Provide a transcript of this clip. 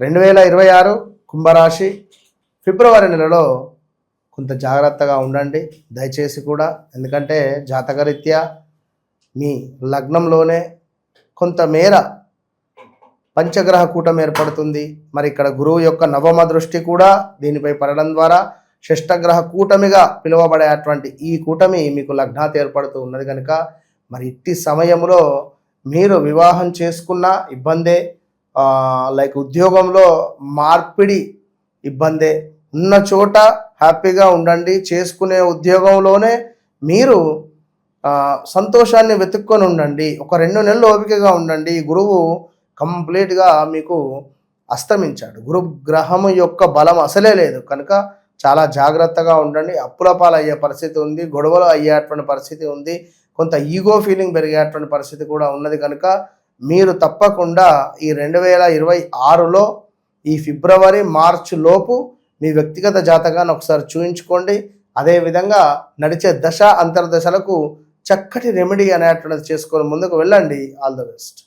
2026 కుంభరాశి ఫిబ్రవరి నెలలో కొంత జాగ్రత్తగా ఉండండి దయచేసి కూడా. ఎందుకంటే జాతకరీత్యా మీ లగ్నంలోనే కొంతమేర పంచగ్రహ కూటమి ఏర్పడుతుంది. మరి ఇక్కడ గురువు యొక్క నవమ దృష్టి కూడా దీనిపై పడడం ద్వారా షష్టగ్రహ కూటమిగా పిలువబడేటువంటి ఈ కూటమి మీకు లగ్నాత్ ఏర్పడుతూ ఉన్నది కనుక మరి ఇట్టి సమయంలో మీరు వివాహం చేసుకున్న ఇబ్బందే, లైక్ ఉద్యోగంలో మార్పిడి ఇబ్బందే, ఉన్న చోట హ్యాపీగా ఉండండి. చేసుకునే ఉద్యోగంలోనే మీరు సంతోషాన్ని వెతుక్కొని ఉండండి. ఒక 2 నెలలు ఓపికగా ఉండండి. గురువు కంప్లీట్గా మీకు అస్తమించాడు. గురు గ్రహము యొక్క బలం అసలే లేదు కనుక చాలా జాగ్రత్తగా ఉండండి. అప్పుల పాలు అయ్యే పరిస్థితి ఉంది, గొడవలు అయ్యేటువంటి పరిస్థితి ఉంది, కొంత ఈగో ఫీలింగ్ పెరిగేటువంటి పరిస్థితి కూడా ఉన్నది. కనుక మీరు తప్పకుండా ఈ 2026లో ఈ ఫిబ్రవరి మార్చి లోపు మీ వ్యక్తిగత జాతకాన్ని ఒకసారి చూయించుకోండి. అదేవిధంగా నడిచే దశ అంతర్దశలకు చక్కటి రెమెడీ అనేటువంటిది చేసుకొని ముందుకు వెళ్ళండి. All the best.